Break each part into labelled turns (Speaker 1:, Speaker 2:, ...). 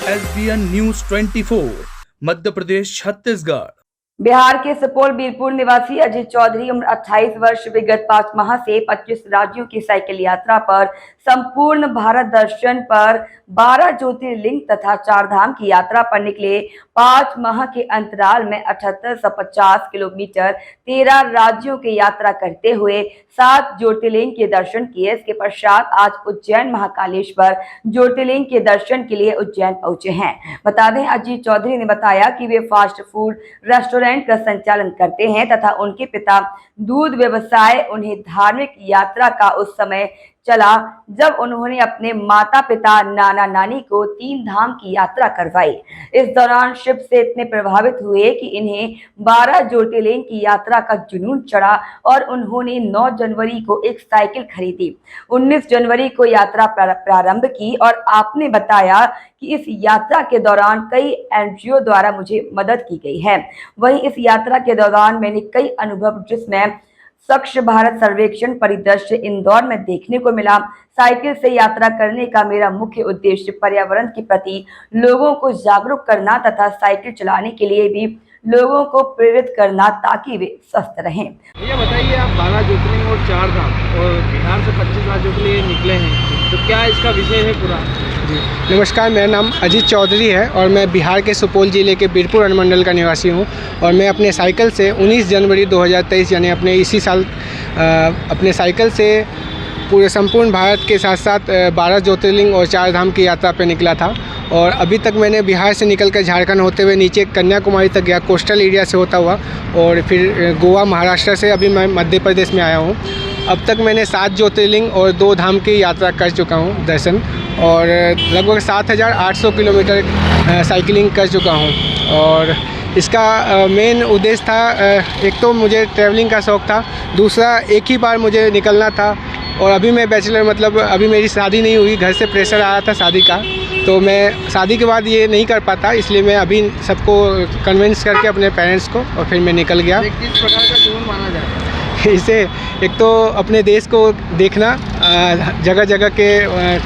Speaker 1: SBN news 24 Madhya Pradesh Chhattisgarh.
Speaker 2: Bihar के सुपौल बीरपुर निवासी अजीत चौधरी उम्र 28 वर्ष विगत 5 माह से 25 राज्यों की साइकिल यात्रा पर संपूर्ण भारत दर्शन पर 12 ज्योतिर्लिंग तथा 4 धाम की यात्रा पर निकले। 5 माह के अंतराल में 7850 किलोमीटर 13 राज्यों की यात्रा करते हुए 7 ज्योतिर्लिंग के दर्शन किए। इसके पश्चात आज उज्जैन महाकालेश्वर ज्योतिर्लिंग के दर्शन के लिए उज्जैन पहुंचे हैं। बता दें, अजीत चौधरी ने बताया कि वे फास्ट फूड रेस्टोरेंट का संचालन करते हैं तथा उनके पिता दूध व्यवसाय। उन्हें धार्मिक यात्रा का उस समय चला जब उन्होंने अपने माता पिता नाना नानी को 3 धाम की यात्रा करवाई। इस दौरान शिव से इतने प्रभावित हुए कि इन्हें 12 ज्योतिर्लिंग की यात्रा का जुनून चढ़ा और उन्होंने 9 जनवरी को एक साइकिल खरीदी। 19 जनवरी को यात्रा प्रारंभ की और आपने बताया कि इस यात्रा के दौरान कई NGO द्वारा मुझे मदद की गई है। वहीं इस यात्रा के दौरान मैंने कई अनुभव, जिसमें स्वच्छ भारत सर्वेक्षण परिदृश्य इंदौर में देखने को मिला। साइकिल से यात्रा करने का मेरा मुख्य उद्देश्य पर्यावरण के प्रति लोगों को जागरूक करना तथा साइकिल चलाने के लिए भी लोगों को प्रेरित करना ताकि वे स्वस्थ रहें।
Speaker 3: ये बताइए, आप 12 ज्योतिर्लिंग और 4 धाम और बिहार से 25 राज्यों के लिए निकले हैं, तो क्या इसका विषय है पूरा?
Speaker 4: जी नमस्कार, मेरा नाम अजीत चौधरी है और मैं बिहार के सुपौल ज़िले के बीरपुर अनुमंडल का निवासी हूँ। और मैं अपने साइकिल से 19 जनवरी 2023 यानी अपने इसी साल अपने साइकिल से पूरे संपूर्ण भारत के साथ साथ 12 ज्योतिर्लिंग और 4 धाम की यात्रा पर निकला था। और अभी तक मैंने बिहार से निकलकर झारखंड होते हुए नीचे कन्याकुमारी तक गया, कोस्टल एरिया से होता हुआ, और फिर गोवा महाराष्ट्र से अभी मैं मध्य प्रदेश में आया हूँ। अब तक मैंने 7 ज्योतिर्लिंग और 2 धाम की यात्रा कर चुका हूँ दर्शन, और लगभग 7800 किलोमीटर साइकिलिंग कर चुका हूँ। और इसका मेन उद्देश्य था, एक तो मुझे ट्रैवलिंग का शौक़ था, दूसरा एक ही बार मुझे निकलना था। और अभी मैं बैचलर, मतलब अभी मेरी शादी नहीं हुई, घर से प्रेशर आया था शादी का, तो मैं शादी के बाद ये नहीं कर पाता, इसलिए मैं अभी सबको कन्विंस करके अपने पेरेंट्स को, और फिर मैं निकल गया।
Speaker 3: किस प्रकार का जुनून माना जाता है?
Speaker 4: इसे एक तो अपने देश को देखना, जगह जगह के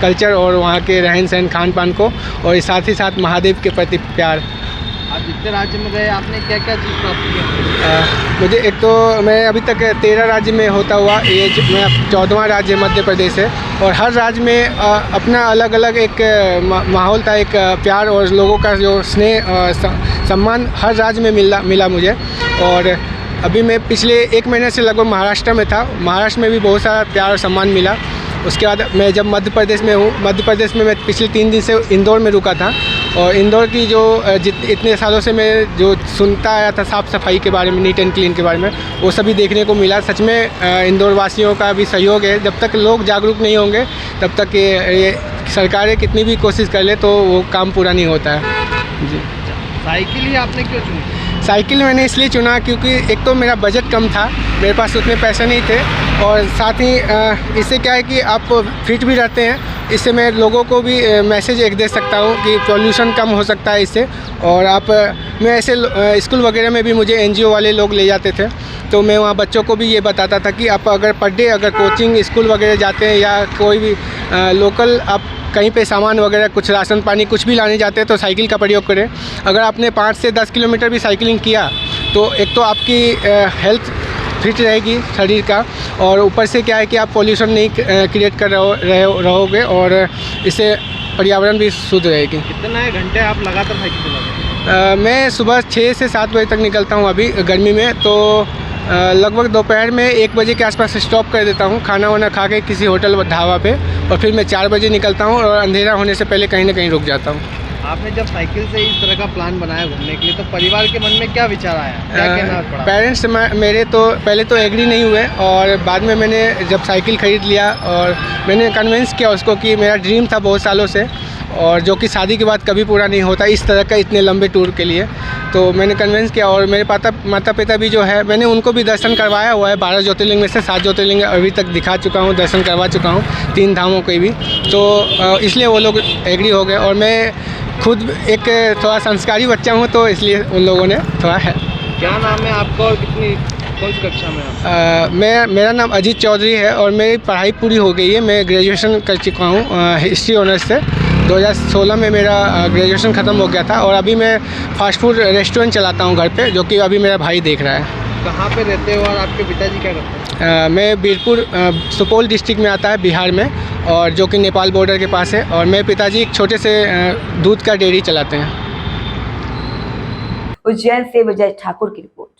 Speaker 4: कल्चर और वहाँ के रहन सहन खान पान को, और साथ ही साथ महादेव के प्रति प्यार।
Speaker 3: आप जितने राज्य में गए, आपने क्या क्या चीज़ प्राप्त किया?
Speaker 4: मुझे एक तो मैं अभी तक 13 राज्य में होता हुआ, ये मैं 14वां राज्य मध्य प्रदेश है, और हर राज्य में अपना अलग अलग एक माहौल था, एक प्यार और लोगों का जो स्नेह सम्मान हर राज्य में मिला मुझे। और अभी मैं पिछले 1 महीने से लगभग महाराष्ट्र में था, महाराष्ट्र में भी बहुत सारा प्यार और सम्मान मिला। उसके बाद मैं जब मध्य प्रदेश में हूँ, मध्य प्रदेश में मैं पिछले 3 दिन से इंदौर में रुका था, और इंदौर की जो इतने सालों से मैं जो सुनता आया था साफ़ सफाई के बारे में, नीट एंड क्लीन के बारे में, वो सभी देखने को मिला। सच में इंदौर वासियों का भी सहयोग है। जब तक लोग जागरूक नहीं होंगे तब तक ये सरकारें कितनी भी कोशिश कर ले तो वो काम पूरा नहीं होता है। जी,
Speaker 3: साइकिल ही आपने क्यों चुनी?
Speaker 4: साइकिल मैंने इसलिए चुना क्योंकि एक तो मेरा बजट कम था, मेरे पास उतने पैसे नहीं थे, और साथ ही इससे क्या है कि आप फिट भी रहते हैं। इससे मैं लोगों को भी मैसेज एक दे सकता हूँ कि पॉल्यूशन कम हो सकता है इससे। और मैं ऐसे स्कूल वगैरह में भी मुझे NGO वाले लोग ले जाते थे, तो मैं वहाँ बच्चों को भी ये बताता था कि आप अगर पर डे अगर कोचिंग स्कूल वगैरह जाते हैं या कोई भी लोकल आप कहीं पे सामान वगैरह कुछ राशन पानी कुछ भी लाने जाते हैं तो साइकिल का प्रयोग करें। अगर आपने 5 से 10 किलोमीटर भी साइकिलिंग किया तो एक तो आपकी हेल्थ फिट रहेगी शरीर का, और ऊपर से क्या है कि आप पॉल्यूशन नहीं क्रिएट कर रहोगे, और इससे पर्यावरण भी शुद्ध रहेगी।
Speaker 3: कितने घंटे आप लगातार साइकिल चलाते?
Speaker 4: मैं सुबह 6 से 7 बजे तक निकलता हूँ अभी गर्मी में, तो लगभग दोपहर में 1 बजे के आसपास स्टॉप कर देता हूँ खाना वाना खा के किसी होटल ढाबा पे, और फिर मैं 4 बजे निकलता हूँ और अंधेरा होने से पहले कहीं ना कहीं रुक जाता हूँ।
Speaker 3: आपने जब साइकिल से इस तरह का प्लान बनाया घूमने के लिए, तो परिवार के मन में क्या विचार आया, क्या कहना पड़ा?
Speaker 4: पेरेंट्स मेरे तो पहले तो एग्री नहीं हुए, और बाद में मैंने जब साइकिल ख़रीद लिया और मैंने कन्विंस किया उसको कि मेरा ड्रीम था बहुत सालों से, और जो कि शादी के बाद कभी पूरा नहीं होता इस तरह का इतने लंबे टूर के लिए, तो मैंने कन्विंस किया। और मेरे माता पिता भी जो है, मैंने उनको भी दर्शन करवाया हुआ है। 12 ज्योतिर्लिंग में से 7 ज्योतिर्लिंग अभी तक दिखा चुका हूँ, दर्शन करवा चुका हूँ, 3 धामों के भी, तो इसलिए वो लोग एग्री हो गए। और मैं खुद एक थोड़ा संस्कारी बच्चा हूँ, तो इसलिए उन लोगों ने थोड़ा है।
Speaker 3: क्या नाम है आपका और कौन सी कक्षा में आप?
Speaker 4: मेरा नाम अजीत चौधरी है और मेरी पढ़ाई पूरी हो गई है। मैं ग्रेजुएशन कर चुका हूँ हिस्ट्री ऑनर्स से, 2016 में मेरा ग्रेजुएशन ख़त्म हो गया था और अभी मैं फ़ास्ट फूड रेस्टोरेंट चलाता हूँ घर पे, जो कि अभी मेरा भाई देख रहा है।
Speaker 3: कहाँ पे रहते हो और आपके पिताजी क्या करते हैं?
Speaker 4: मैं बीरपुर सुपौल डिस्ट्रिक्ट में आता है बिहार में, और जो कि नेपाल बॉर्डर के पास है, और मेरे पिताजी एक छोटे से दूध का डेयरी चलाते हैं।
Speaker 2: उज्जैन से विजय ठाकुर की रिपोर्ट।